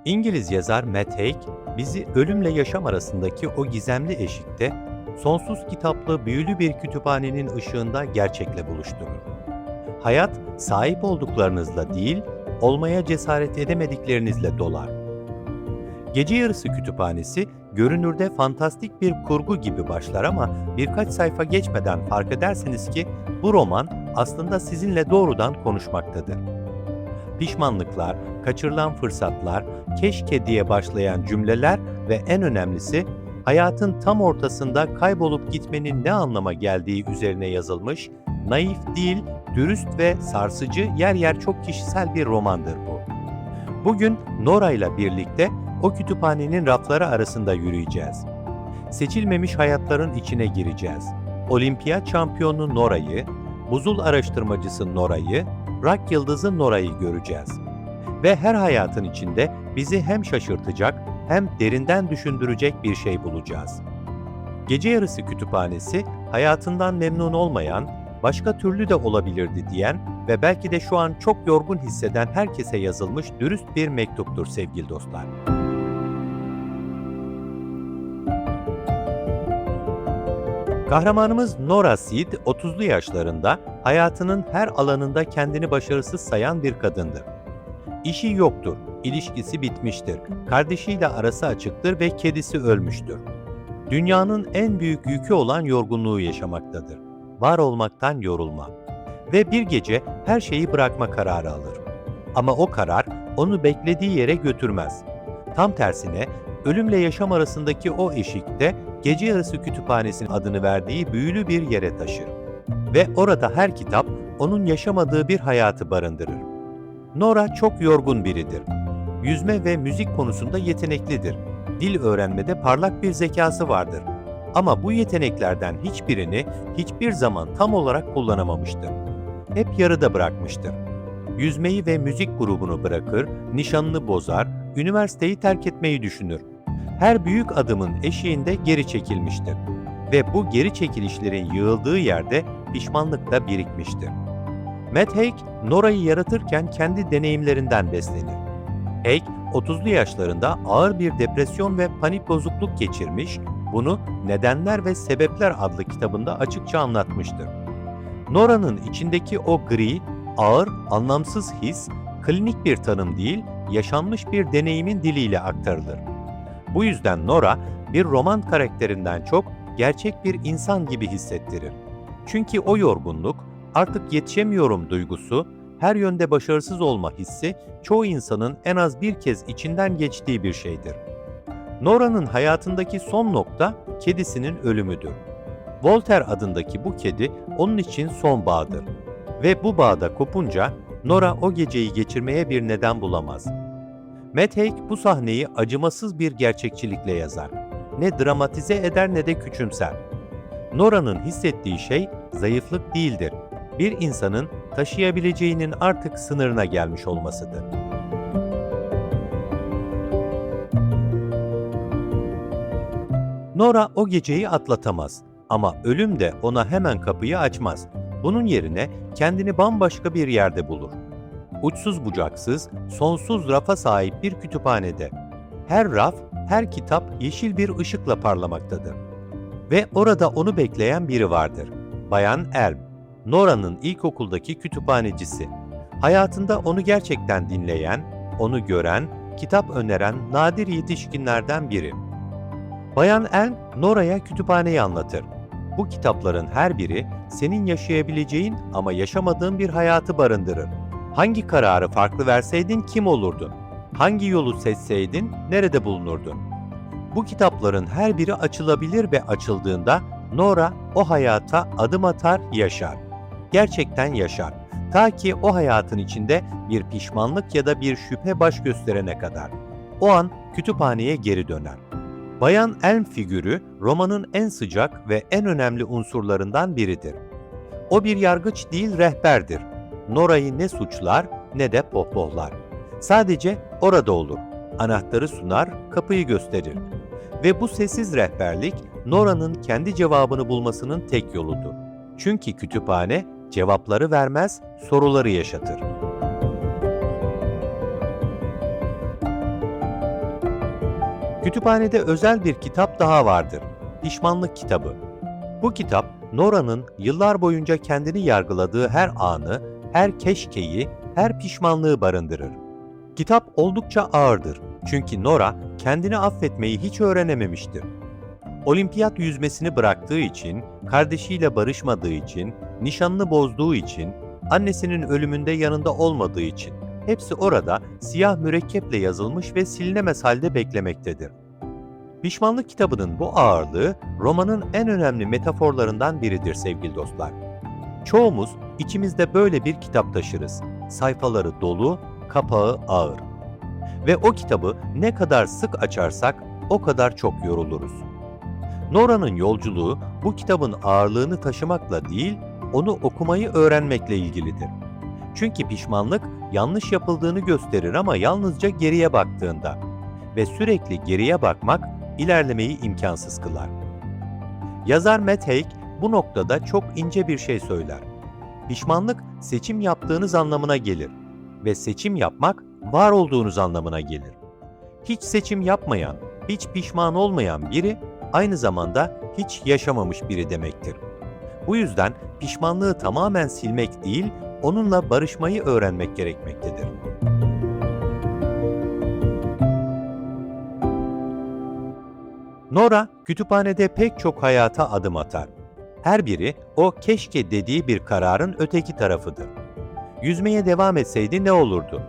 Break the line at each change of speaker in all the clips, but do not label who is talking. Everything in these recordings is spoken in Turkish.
İngiliz yazar Matt Haig, bizi ölümle yaşam arasındaki o gizemli eşikte, sonsuz kitaplı büyülü bir kütüphanenin ışığında gerçekle buluşturur. Hayat, sahip olduklarınızla değil, olmaya cesaret edemediklerinizle dolar. Gece Yarısı Kütüphanesi, görünürde fantastik bir kurgu gibi başlar ama birkaç sayfa geçmeden fark edersiniz ki bu roman aslında sizinle doğrudan konuşmaktadır. Pişmanlıklar, kaçırılan fırsatlar, keşke diye başlayan cümleler ve en önemlisi hayatın tam ortasında kaybolup gitmenin ne anlama geldiği üzerine yazılmış, naif değil, dürüst ve sarsıcı, yer yer çok kişisel bir romandır bu. Bugün Nora ile birlikte o kütüphanenin rafları arasında yürüyeceğiz. Seçilmemiş hayatların içine gireceğiz. Olimpiyat şampiyonu Nora'yı, buzul araştırmacısı Nora'yı, rock yıldızı Nora'yı göreceğiz. Ve her hayatın içinde bizi hem şaşırtacak hem derinden düşündürecek bir şey bulacağız. Gece Yarısı Kütüphanesi, hayatından memnun olmayan, başka türlü de olabilirdi diyen ve belki de şu an çok yorgun hisseden herkese yazılmış dürüst bir mektuptur sevgili dostlar. Kahramanımız Nora Seed, 30'lu yaşlarında, hayatının her alanında kendini başarısız sayan bir kadındır. İşi yoktur, ilişkisi bitmiştir, kardeşiyle arası açıktır ve kedisi ölmüştür. Dünyanın en büyük yükü olan yorgunluğu yaşamaktadır. Var olmaktan yorulma. Ve bir gece her şeyi bırakma kararı alır. Ama o karar onu beklediği yere götürmez. Tam tersine, ölümle yaşam arasındaki o eşikte Gece Yarısı Kütüphanesi'nin adını verdiği büyülü bir yere taşır. Ve orada her kitap onun yaşamadığı bir hayatı barındırır. Nora çok yorgun biridir. Yüzme ve müzik konusunda yeteneklidir. Dil öğrenmede parlak bir zekası vardır. Ama bu yeteneklerden hiçbirini hiçbir zaman tam olarak kullanamamıştır. Hep yarıda bırakmıştır. Yüzmeyi ve müzik grubunu bırakır, nişanını bozar, üniversiteyi terk etmeyi düşünür. Her büyük adımın eşiğinde geri çekilmiştir. Ve bu geri çekilişlerin yığıldığı yerde pişmanlık da birikmiştir. Matt Haig, Nora'yı yaratırken kendi deneyimlerinden beslenir. Haig, 30'lu yaşlarında ağır bir depresyon ve panik bozukluk geçirmiş, bunu Nedenler ve Sebepler adlı kitabında açıkça anlatmıştır. Nora'nın içindeki o gri, ağır, anlamsız his, klinik bir tanım değil, yaşanmış bir deneyimin diliyle aktarılır. Bu yüzden Nora, bir roman karakterinden çok gerçek bir insan gibi hissettirir. Çünkü o yorgunluk, artık yetişemiyorum duygusu, her yönde başarısız olma hissi, çoğu insanın en az bir kez içinden geçtiği bir şeydir. Nora'nın hayatındaki son nokta, kedisinin ölümüdür. Voltaire adındaki bu kedi, onun için son bağdır. Ve bu bağda kopunca, Nora o geceyi geçirmeye bir neden bulamaz. Matt Haig bu sahneyi acımasız bir gerçekçilikle yazar. Ne dramatize eder ne de küçümser. Nora'nın hissettiği şey zayıflık değildir. Bir insanın taşıyabileceğinin artık sınırına gelmiş olmasıdır. Nora o geceyi atlatamaz ama ölüm de ona hemen kapıyı açmaz. Bunun yerine kendini bambaşka bir yerde bulur. Uçsuz bucaksız, sonsuz rafa sahip bir kütüphanede. Her raf, her kitap yeşil bir ışıkla parlamaktadır. Ve orada onu bekleyen biri vardır. Bayan Elm, Nora'nın ilkokuldaki kütüphanecisi. Hayatında onu gerçekten dinleyen, onu gören, kitap öneren nadir yetişkinlerden biri. Bayan Elm, Nora'ya kütüphaneyi anlatır. Bu kitapların her biri senin yaşayabileceğin ama yaşamadığın bir hayatı barındırır. Hangi kararı farklı verseydin kim olurdun? Hangi yolu seçseydin nerede bulunurdun? Bu kitapların her biri açılabilir ve açıldığında Nora o hayata adım atar, yaşar. Gerçekten yaşar. Ta ki o hayatın içinde bir pişmanlık ya da bir şüphe baş gösterene kadar. O an kütüphaneye geri döner. Bayan Elm figürü romanın en sıcak ve en önemli unsurlarından biridir. O bir yargıç değil, rehberdir. Nora'yı ne suçlar ne de pohpohlar. Sadece orada olur. Anahtarı sunar, kapıyı gösterir. Ve bu sessiz rehberlik Nora'nın kendi cevabını bulmasının tek yoludur. Çünkü kütüphane cevapları vermez, soruları yaşatır. Kütüphanede özel bir kitap daha vardır. Pişmanlık kitabı. Bu kitap, Nora'nın yıllar boyunca kendini yargıladığı her anı, her keşkeyi, her pişmanlığı barındırır. Kitap oldukça ağırdır. Çünkü Nora kendini affetmeyi hiç öğrenememiştir. Olimpiyat yüzmesini bıraktığı için, kardeşiyle barışmadığı için, nişanını bozduğu için, annesinin ölümünde yanında olmadığı için, hepsi orada siyah mürekkeple yazılmış ve silinemez halde beklemektedir. Pişmanlık kitabının bu ağırlığı romanın en önemli metaforlarından biridir sevgili dostlar. Çoğumuz içimizde böyle bir kitap taşırız. Sayfaları dolu, kapağı ağır. Ve o kitabı ne kadar sık açarsak o kadar çok yoruluruz. Nora'nın yolculuğu bu kitabın ağırlığını taşımakla değil, onu okumayı öğrenmekle ilgilidir. Çünkü pişmanlık yanlış yapıldığını gösterir ama yalnızca geriye baktığında ve sürekli geriye bakmak ilerlemeyi imkansız kılar. Yazar Matt Haig bu noktada çok ince bir şey söyler. Pişmanlık seçim yaptığınız anlamına gelir ve seçim yapmak var olduğunuz anlamına gelir. Hiç seçim yapmayan, hiç pişman olmayan biri aynı zamanda hiç yaşamamış biri demektir. Bu yüzden pişmanlığı tamamen silmek değil, onunla barışmayı öğrenmek gerekmektedir. Nora, kütüphanede pek çok hayata adım atar. Her biri o keşke dediği bir kararın öteki tarafıdır. Yüzmeye devam etseydi ne olurdu?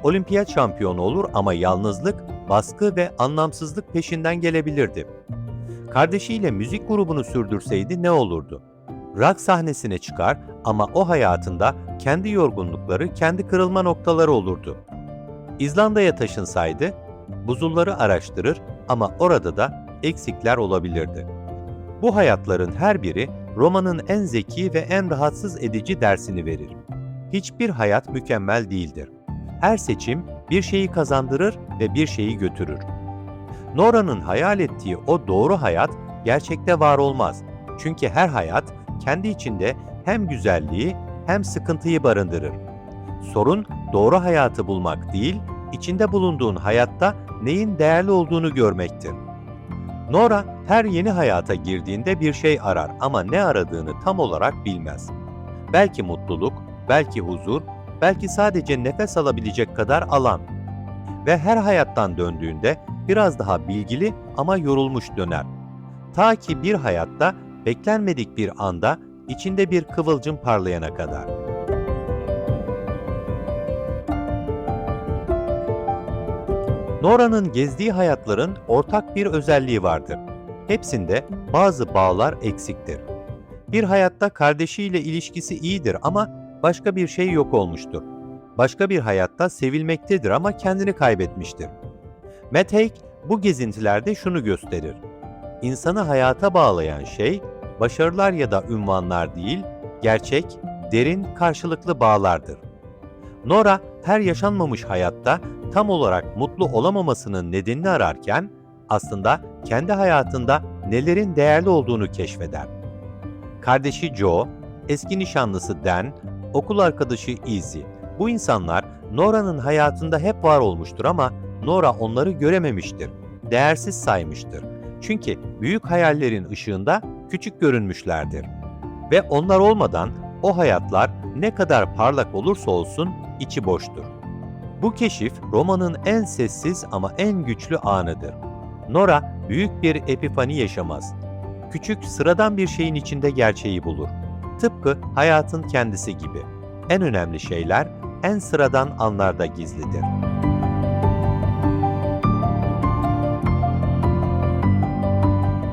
Olimpiyat şampiyonu olur ama yalnızlık, baskı ve anlamsızlık peşinden gelebilirdi. Kardeşiyle müzik grubunu sürdürseydi ne olurdu? Rock sahnesine çıkar ama o hayatında kendi yorgunlukları, kendi kırılma noktaları olurdu. İzlanda'ya taşınsaydı, buzulları araştırır ama orada da eksikler olabilirdi. Bu hayatların her biri romanın en zeki ve en rahatsız edici dersini verir. Hiçbir hayat mükemmel değildir. Her seçim bir şeyi kazandırır ve bir şeyi götürür. Nora'nın hayal ettiği o doğru hayat gerçekte var olmaz. Çünkü her hayat kendi içinde hem güzelliği hem sıkıntıyı barındırır. Sorun doğru hayatı bulmak değil, içinde bulunduğun hayatta neyin değerli olduğunu görmektir. Nora her yeni hayata girdiğinde bir şey arar ama ne aradığını tam olarak bilmez. Belki mutluluk, belki huzur, belki sadece nefes alabilecek kadar alan. Ve her hayattan döndüğünde biraz daha bilgili ama yorulmuş döner. Ta ki bir hayatta beklenmedik bir anda içinde bir kıvılcım parlayana kadar. Nora'nın gezdiği hayatların ortak bir özelliği vardır. Hepsinde bazı bağlar eksiktir. Bir hayatta kardeşiyle ilişkisi iyidir ama başka bir şey yok olmuştur. Başka bir hayatta sevilmektedir ama kendini kaybetmiştir. Matt Haig bu gezintilerde şunu gösterir. İnsanı hayata bağlayan şey, başarılar ya da ünvanlar değil, gerçek, derin, karşılıklı bağlardır. Nora, her yaşanmamış hayatta tam olarak mutlu olamamasının nedenini ararken, aslında kendi hayatında nelerin değerli olduğunu keşfeder. Kardeşi Joe, eski nişanlısı Dan, okul arkadaşı Izzy, bu insanlar Nora'nın hayatında hep var olmuştur ama Nora onları görememiştir, değersiz saymıştır. Çünkü büyük hayallerin ışığında küçük görünmüşlerdir. Ve onlar olmadan o hayatlar ne kadar parlak olursa olsun içi boştur. Bu keşif romanın en sessiz ama en güçlü anıdır. Nora büyük bir epifani yaşamaz. Küçük, sıradan bir şeyin içinde gerçeği bulur. Tıpkı hayatın kendisi gibi. En önemli şeyler en sıradan anlarda gizlidir.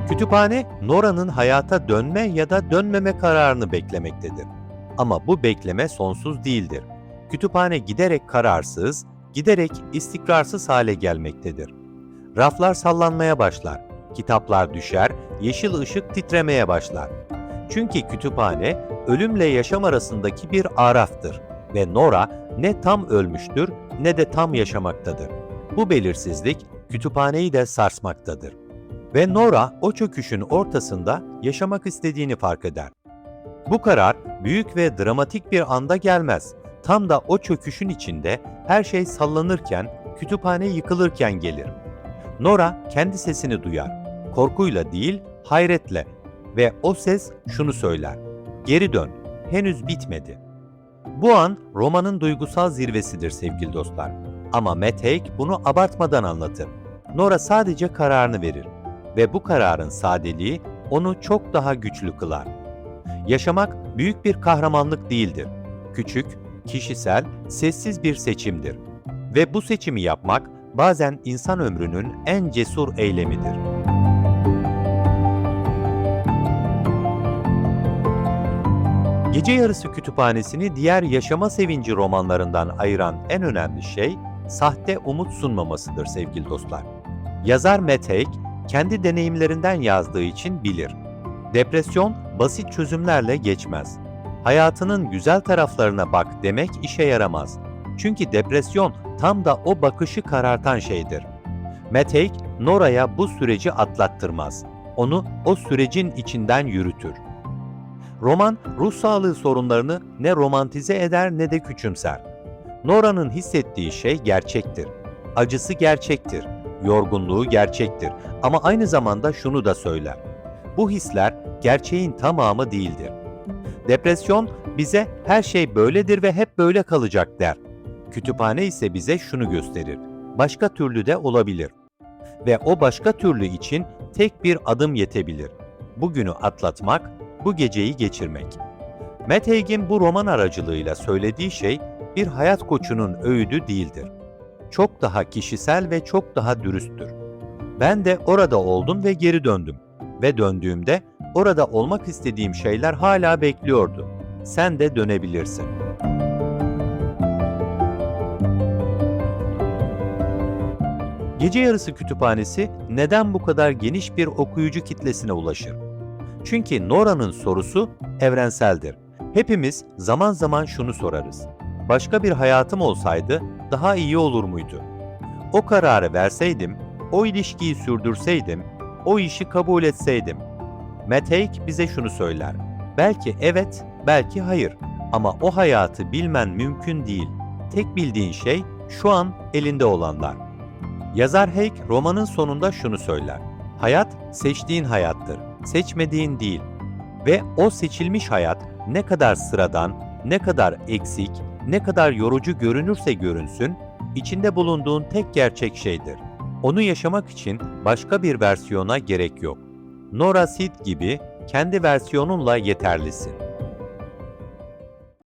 Kütüphane, Nora'nın hayata dönme ya da dönmeme kararını beklemektedir. Ama bu bekleme sonsuz değildir. Kütüphane giderek kararsız, giderek istikrarsız hale gelmektedir. Raflar sallanmaya başlar, kitaplar düşer, yeşil ışık titremeye başlar. Çünkü kütüphane, ölümle yaşam arasındaki bir araftır ve Nora ne tam ölmüştür ne de tam yaşamaktadır. Bu belirsizlik kütüphaneyi de sarsmaktadır. Ve Nora o çöküşün ortasında yaşamak istediğini fark eder. Bu karar büyük ve dramatik bir anda gelmez. Tam da o çöküşün içinde her şey sallanırken, kütüphane yıkılırken gelir. Nora kendi sesini duyar. Korkuyla değil, hayretle. Ve o ses şunu söyler: "Geri dön, henüz bitmedi." Bu an romanın duygusal zirvesidir sevgili dostlar. Ama Matt Haig bunu abartmadan anlatır. Nora sadece kararını verir ve bu kararın sadeliği onu çok daha güçlü kılar. Yaşamak büyük bir kahramanlık değildir. Küçük, kişisel, sessiz bir seçimdir. Ve bu seçimi yapmak bazen insan ömrünün en cesur eylemidir. Gece Yarısı Kütüphanesi'ni diğer yaşama sevinci romanlarından ayıran en önemli şey, sahte umut sunmamasıdır sevgili dostlar. Yazar Matt Haig, kendi deneyimlerinden yazdığı için bilir. Depresyon basit çözümlerle geçmez. Hayatının güzel taraflarına bak demek işe yaramaz. Çünkü depresyon tam da o bakışı karartan şeydir. Matt Haig, Nora'ya bu süreci atlattırmaz. Onu o sürecin içinden yürütür. Roman, ruh sağlığı sorunlarını ne romantize eder ne de küçümser. Nora'nın hissettiği şey gerçektir. Acısı gerçektir. Yorgunluğu gerçektir. Ama aynı zamanda şunu da söyler: bu hisler gerçeğin tamamı değildir. Depresyon bize her şey böyledir ve hep böyle kalacak der. Kütüphane ise bize şunu gösterir: başka türlü de olabilir. Ve o başka türlü için tek bir adım yetebilir. Bugünü atlatmak, bu geceyi geçirmek. Matt Haig'in bu roman aracılığıyla söylediği şey bir hayat koçunun öğüdü değildir. Çok daha kişisel ve çok daha dürüsttür. Ben de orada oldum ve geri döndüm. Ve döndüğümde orada olmak istediğim şeyler hala bekliyordu. Sen de dönebilirsin. Gece Yarısı Kütüphanesi neden bu kadar geniş bir okuyucu kitlesine ulaşır? Çünkü Nora'nın sorusu evrenseldir. Hepimiz zaman zaman şunu sorarız: başka bir hayatım olsaydı daha iyi olur muydu? O kararı verseydim, o ilişkiyi sürdürseydim, o işi kabul etseydim. Matt Haig bize şunu söyler: belki evet, belki hayır. Ama o hayatı bilmen mümkün değil. Tek bildiğin şey şu an elinde olanlar. Yazar Haig romanın sonunda şunu söyler: hayat seçtiğin hayattır, seçmediğin değil. Ve o seçilmiş hayat ne kadar sıradan, ne kadar eksik, ne kadar yorucu görünürse görünsün, içinde bulunduğun tek gerçek şeydir. Onu yaşamak için başka bir versiyona gerek yok. Nora Sid gibi kendi versiyonunla yeterlisin.